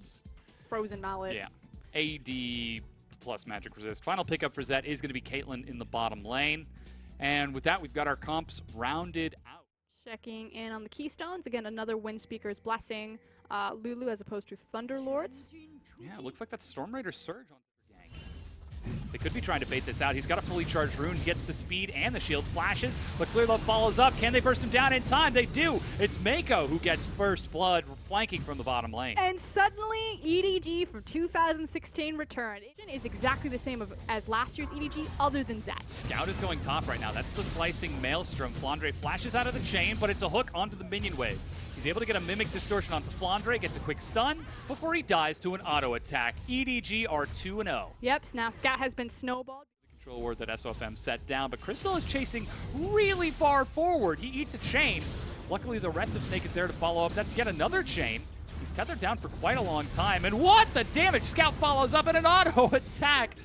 is Frozen Mallet. Yeah. AD plus Magic Resist. Final pickup for Zet is going to be Caitlyn in the bottom lane. And with that, we've got our comps rounded out. Checking in on the Keystones. Again, another Wind Speaker's Blessing. Lulu as opposed to Thunderlords. Yeah, it looks like that's Storm Raider Surge on the gang. They could be trying to bait this out. He's got a fully charged rune. He gets the speed and the shield flashes, but Clearlove follows up. Can they burst him down in time? They do. It's Mako who gets first blood, flanking from the bottom lane. And suddenly, EDG from 2016 returned. It is exactly the same as last year's EDG, other than Zet. Scout is going top right now. That's the slicing Maelstrom. Flandre flashes out of the chain, but it's a hook onto the minion wave. He's able to get a Mimic Distortion onto Flandre, gets a quick stun before he dies to an auto attack. EDG are 2-0. Yep, so now Scout has been snowballed. The control ward that SOFM set down, but Crystal is chasing really far forward. He eats a chain. Luckily, the rest of Snake is there to follow up. That's yet another chain. He's tethered down for quite a long time. And what the damage? Scout follows up in an auto attack.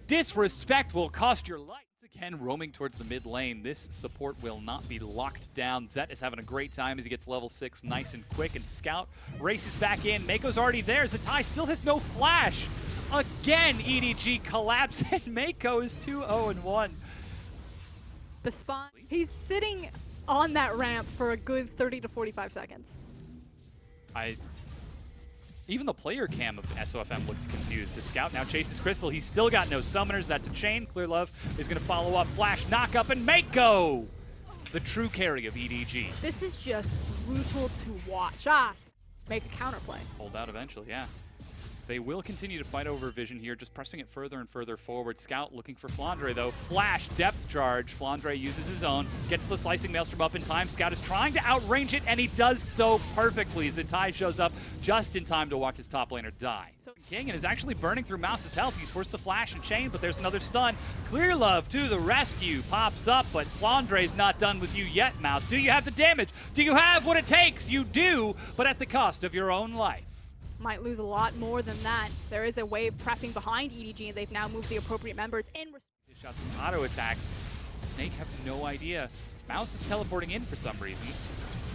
Disrespect will cost your life. Again, roaming towards the mid lane. This support will not be locked down. Zet is having a great time as he gets level 6 nice and quick, and Scout races back in. Mako's already there. Zatai still has no flash. Again, EDG collapse, and Mako is 2-0-1. The spawn. He's sitting on that ramp for a good 30 to 45 seconds. Even the player cam of SOFM looked confused. The Scout now chases Crystal. He's still got no summoners. That's a chain. Clearlove is going to follow up. Flash, knock up, and Mako! The true carry of EDG. This is just brutal to watch. Make a counterplay. Hold out eventually, yeah. They will continue to fight over vision here, just pressing it further and further forward. Scout looking for Flandre, though. Flash, depth charge. Flandre uses his own, gets the slicing Maelstrom up in time. Scout is trying to outrange it, and he does so perfectly. Zatai shows up just in time to watch his top laner die. So King is actually burning through Mouse's health. He's forced to flash and chain, but there's another stun. Clearlove to the rescue. Pops up, but Flandre's not done with you yet, Mouse. Do you have the damage? Do you have what it takes? You do, but at the cost of your own life. Might lose a lot more than that. There is a wave prepping behind EDG, and they've now moved the appropriate members in. They shot some auto attacks. Snake have no idea. Mouse is teleporting in for some reason.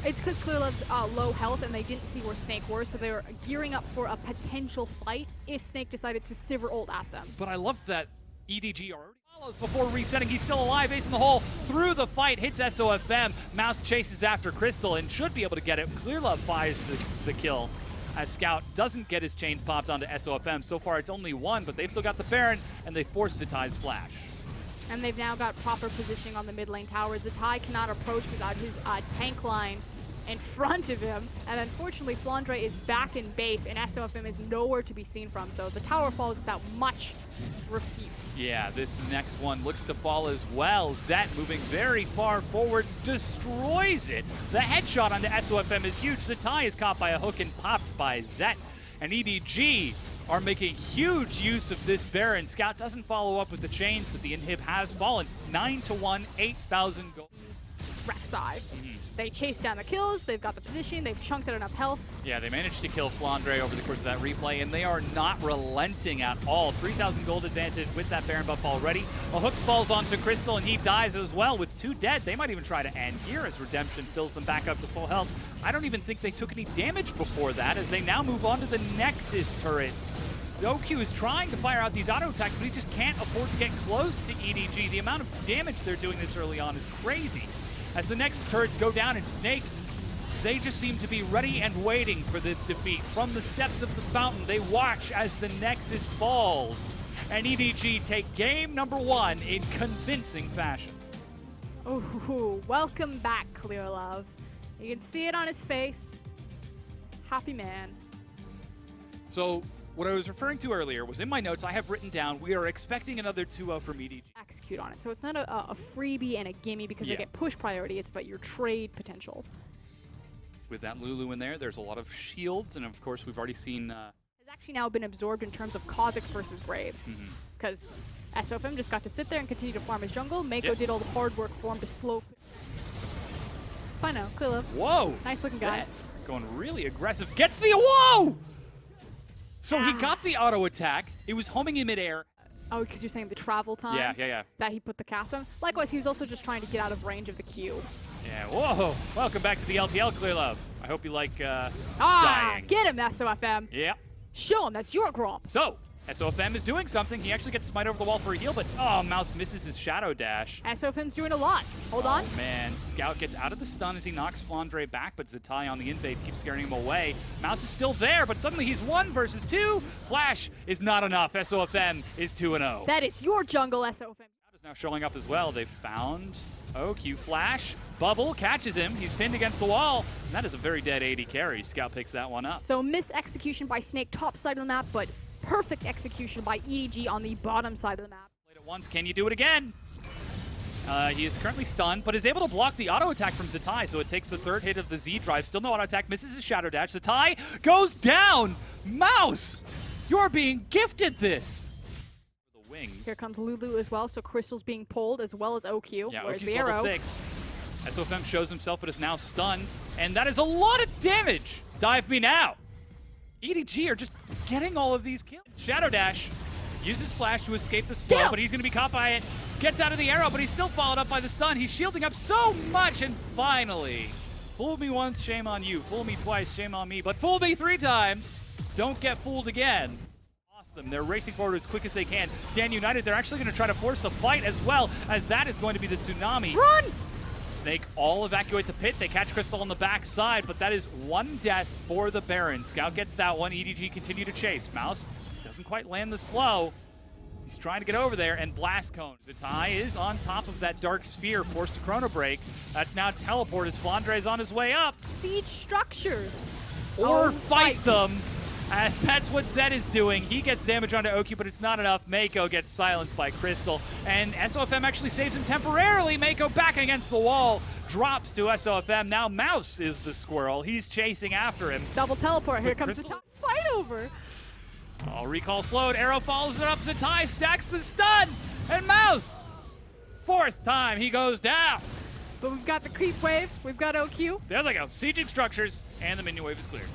It's because Clearlove's low health, and they didn't see where Snake were, so they were gearing up for a potential fight if Snake decided to Sivir ult at them. But I love that EDG already follows before resetting. He's still alive, ace in the hole, through the fight, hits SOFM. Mouse chases after Crystal and should be able to get it. Clearlove buys the kill, as Scout doesn't get his chains popped onto SOFM. So far it's only one, but they've still got the Baron, and they force Zatai's flash. And they've now got proper positioning on the mid lane tower. Zatai cannot approach without his tank line in front of him. And unfortunately, Flandre is back in base, and SOFM is nowhere to be seen from. So the tower falls without much refute. Yeah, this next one looks to fall as well. Zet moving very far forward, destroys it. The headshot onto SOFM is huge. Zatai is caught by a hook and popped by Zet. And EDG are making huge use of this Baron. Scout doesn't follow up with the chains, but the inhib has fallen. 9-1, 8,000 gold. Rek'Sai. They chase down the kills, they've got the position, they've chunked out enough health. Yeah, they managed to kill Flandre over the course of that replay, and they are not relenting at all. 3,000 gold advantage with that Baron buff already. A hook falls onto Crystal, and he dies as well. With 2 dead, they might even try to end here as Redemption fills them back up to full health. I don't even think they took any damage before that, as they now move on to the Nexus turrets. OQ is trying to fire out these auto attacks, but he just can't afford to get close to EDG. The amount of damage they're doing this early on is crazy. As the next turrets go down in Snake, they just seem to be ready and waiting for this defeat. From the steps of the fountain, they watch as the Nexus falls. And EDG take game number 1 in convincing fashion. Ooh, welcome back, Clearlove. You can see it on his face. Happy man. So, what I was referring to earlier was in my notes, I have written down, we are expecting another 2-0 from EDG. Execute on it. So it's not a freebie and a gimme because they get push priority. It's about your trade potential. With that Lulu in there, there's a lot of shields, and of course we've already seen... Has actually now been absorbed in terms of Kha'Zix versus Graves. Because SOFM just got to sit there and continue to farm his jungle. Mako did all the hard work for him to slow... Fine now, Clearlove. Whoa! Nice looking guy. Going really aggressive. Gets the... Whoa! So he got the auto attack. It was homing in midair. Oh, because you're saying the travel time? Yeah. That he put the cast on? Likewise, he was also just trying to get out of range of the Q. Yeah, whoa. Welcome back to the LPL, Clearlove. I hope you like dying. Get him, SOFM. Yeah. Show him that's your Grom. So, SOFM is doing something. He actually gets smite over the wall for a heal, but oh, Mouse misses his shadow dash. SOFM's doing a lot. Hold on. Oh man, Scout gets out of the stun as he knocks Flandre back, but Zatai on the invade keeps scaring him away. Mouse is still there, but suddenly he's 1 versus 2. Flash is not enough. SOFM is 2-0. That is your jungle, SOFM. Scout is now showing up as well. They've found OQ. Flash, Bubble catches him. He's pinned against the wall. And that is a very dead AD carry. Scout picks that one up. So mis-execution by Snake top side of the map, but perfect execution by EDG on the bottom side of the map. Played it once. Can you do it again? He is currently stunned, but is able to block the auto attack from Zatai, so it takes the 3rd hit of the Z drive. Still no auto attack, misses his shadow dash. Zatai goes down. Mouse, you're being gifted this. The wings. Here comes Lulu as well, so Crystal's being pulled as well as OQ. Yeah, Where's OQ's the level arrow? 6. SOFM shows himself, but is now stunned, and that is a lot of damage. Dive me now. EDG are just getting all of these kills. Shadow dash, uses flash to escape the slow, but he's going to be caught by it. Gets out of the arrow, but he's still followed up by the stun. He's shielding up so much, and finally, fool me once, shame on you. Fool me twice, shame on me. But fool me 3 times, don't get fooled again. Lost them. They're racing forward as quick as they can. Stand united. They're actually going to try to force a fight as well, as that is going to be the tsunami. Run! Snake all evacuate the pit. They catch Crystal on the back side, but that is 1 death for the Baron. Scout gets that one. EDG continue to chase. Mouse doesn't quite land the slow. He's trying to get over there, and Blast Cone. Zatai is on top of that Dark Sphere, forced to Chrono Break. That's now teleport as Flandre is on his way up. Siege structures. Or fight them, as that's what Zed is doing. He gets damage onto OQ, but it's not enough. Mako gets silenced by Crystal, and SOFM actually saves him temporarily. Mako back against the wall, drops to SOFM. Now Mouse is the squirrel. He's chasing after him. Double teleport. Here comes the Crystal? top fight over. Oh, recall slowed. Arrow follows it up. Zatai stacks the stun, and Mouse, 4th time he goes down. But we've got the creep wave. We've got OQ. There they go. Sieging structures, and the minion wave is cleared.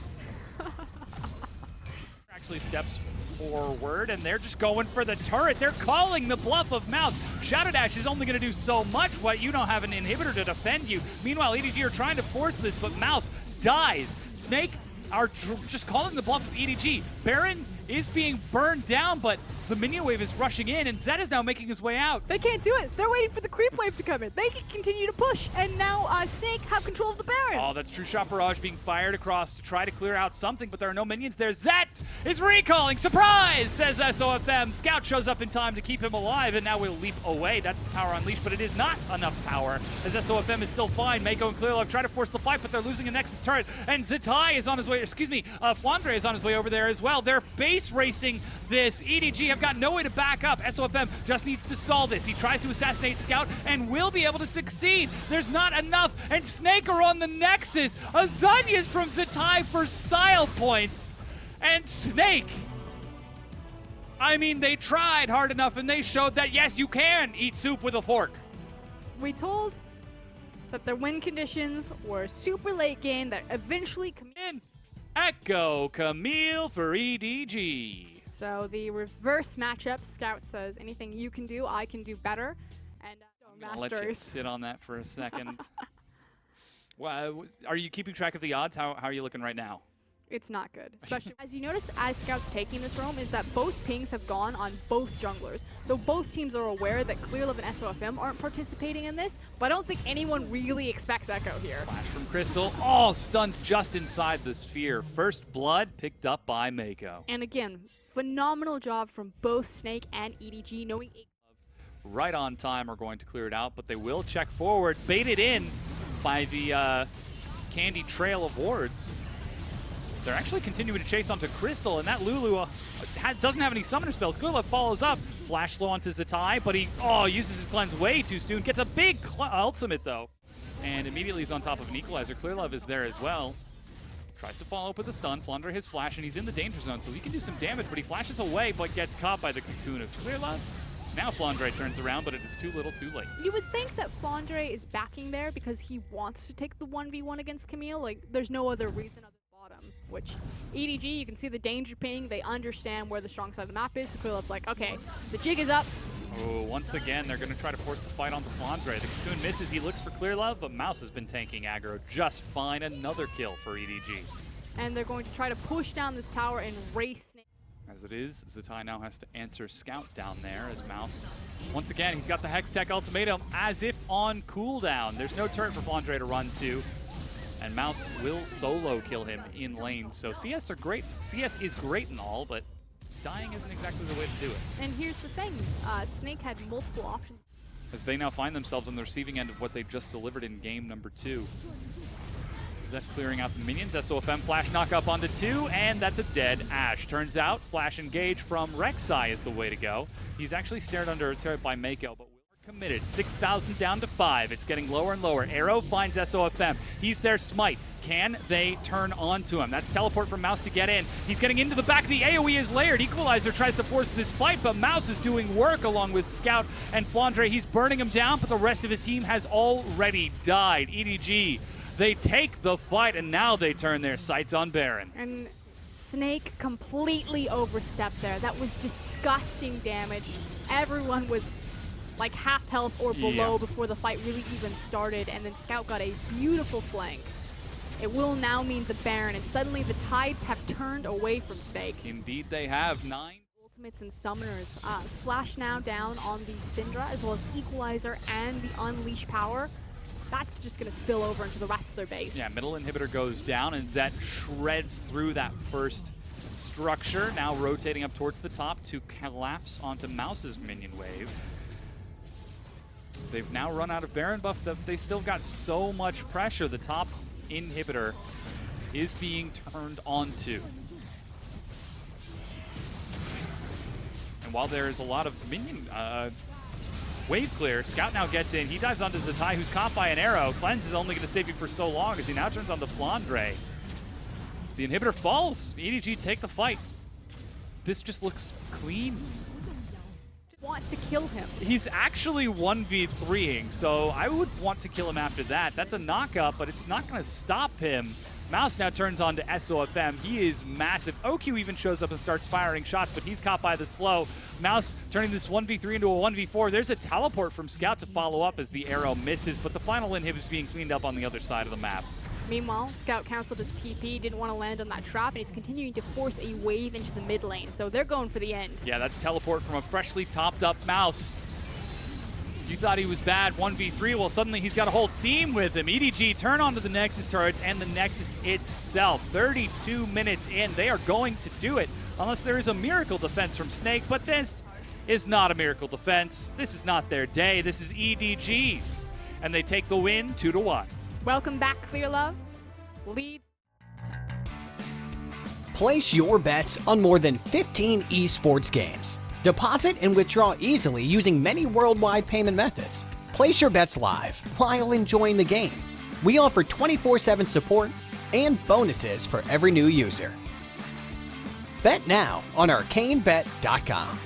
Actually steps forward, and they're just going for the turret. They're calling the bluff of Mouse. Shadow Dash is only going to do so much. What, you don't have an inhibitor to defend you. Meanwhile, EDG are trying to force this, but Mouse dies. Snake are just calling the bluff of EDG. Baron is being burned down, but the minion wave is rushing in, and Zed is now making his way out. They can't do it. They're waiting for the creep wave to come in. They can continue to push, and now Snake have control of the Baron. Oh, that's True Shot Barrage being fired across to try to clear out something, but there are no minions there. Zed is recalling. Surprise, says SOFM. Scout shows up in time to keep him alive, and now will leap away. That's the power unleashed, but it is not enough power, as SOFM is still fine. Mako and Clearlove try to force the fight, but they're losing a Nexus turret, and Zatai is on his way, Flandre is on his way over there as well. They're base racing this. EDG have got no way to back up. SOFM just needs to stall this. He tries to assassinate Scout and will be able to succeed. There's not enough, and Snake are on the Nexus. Azunya's from Zatai for style points. And Snake, I mean, they tried hard enough, and they showed that, yes, you can eat soup with a fork. We told that the win conditions were super late game that eventually... In Echo Camille for EDG. So the reverse matchup, Scout says, anything you can do, I can do better. And I'll let you Masters. sit on that for a second. Well, are you keeping track of the odds? How are you looking right now? It's not good. Especially as you notice as Scout's taking this roam is that both pings have gone on both junglers. So both teams are aware that Clearlove and SOFM aren't participating in this, but I don't think anyone really expects Echo here. Flash from Crystal. Oh, stunned just inside the sphere. First blood picked up by Mako. And again, phenomenal job from both Snake and EDG knowing... Right on time are going to clear it out, but they will check forward. Baited in by the Candy Trail of wards. They're actually continuing to chase onto Crystal, and that Lulu doesn't have any summoner spells. Clearlove follows up. Flash slow onto Zatai, but he uses his cleanse way too soon. Gets a big ultimate, though. And immediately he's on top of an equalizer. Clearlove is there as well. Tries to follow up with a stun. Flandre his flash, and he's in the danger zone, so he can do some damage, but he flashes away, but gets caught by the cocoon of Clearlove. Now Flandre turns around, but it is too little too late. You would think that Flandre is backing there because he wants to take the 1v1 against Camille. Like, there's no other reason other than bottom, which EDG, you can see the danger ping. They understand where the strong side of the map is, so Clearlove's like, okay, the jig is up. Oh, once again, they're going to try to force the fight onto Flandre. The cocoon misses. He looks for Clearlove, but Mouse has been tanking aggro just fine. Another kill for EDG. and they're going to try to push down this tower and race Snake. As it is, Zatai now has to answer Scout down there as Mouse. Once again, he's got the Hextech Ultimatum as if on cooldown. There's no turret for Flandre to run to, and Mouse will solo kill him in lane. So CS are great. CS is great and all, but dying isn't exactly the way to do it. And here's the thing, Snake had multiple options. As they now find themselves on the receiving end of what they just delivered in game number 2. Zet clearing out the minions. SOFM flash knock up onto 2, and that's a dead Ashe. Turns out flash engage from Rek'Sai is the way to go. He's actually snared under a turret by Mako, but we're committed. 6,000 down to 5. It's getting lower and lower. Arrow finds SOFM. He's their smite. Can they turn onto him? That's teleport from Mouse to get in. He's getting into the back. The AoE is layered. Equalizer tries to force this fight, but Mouse is doing work along with Scout and Flandre. He's burning him down, but the rest of his team has already died. EDG, they take the fight, and now they turn their sights on Baron. And Snake completely overstepped there. That was disgusting damage. Everyone was like half health or below before the fight really even started, and then Scout got a beautiful flank. It will now mean the Baron, and suddenly the tides have turned away from Snake. Indeed they have. 9 Ultimates and Summoners. Flash now down on the Syndra, as well as Equalizer and the Unleash power. That's just going to spill over into the rest of their base. Yeah, middle inhibitor goes down, and Zet shreds through that first structure, now rotating up towards the top to collapse onto Mouse's minion wave. They've now run out of Baron buff. They still got so much pressure. The top inhibitor is being turned onto. And while there's a lot of minion wave clear, Scout now gets in. He dives onto Zatai, who's caught by an arrow. Cleanse is only going to save you for so long as he now turns on the Flandre. The inhibitor falls. EDG take the fight. This just looks clean. Want to kill him. He's actually 1v3ing, so I would want to kill him after that. That's a knock-up, but it's not going to stop him. Mouse now turns on to SOFM. He is massive. OQ even shows up and starts firing shots, but he's caught by the slow. Mouse turning this 1v3 into a 1v4. There's a teleport from Scout to follow up as the arrow misses, but the final inhib is being cleaned up on the other side of the map. Meanwhile, Scout canceled its TP, didn't want to land on that trap, and he's continuing to force a wave into the mid lane, so they're going for the end. Yeah, that's teleport from a freshly topped up Mouse. You thought he was bad 1v3, well suddenly he's got a whole team with him. EDG turn onto the Nexus turrets and the Nexus itself. 32 minutes in, they are going to do it, unless there is a miracle defense from Snake, but this is not a miracle defense. This is not their day, this is EDG's. And they take the win 2-1. Welcome back, Clear Love. Leads. Place your bets on more than 15 esports games. Deposit and withdraw easily using many worldwide payment methods. Place your bets live while enjoying the game. We offer 24/7 support and bonuses for every new user. Bet now on ArcaneBet.com.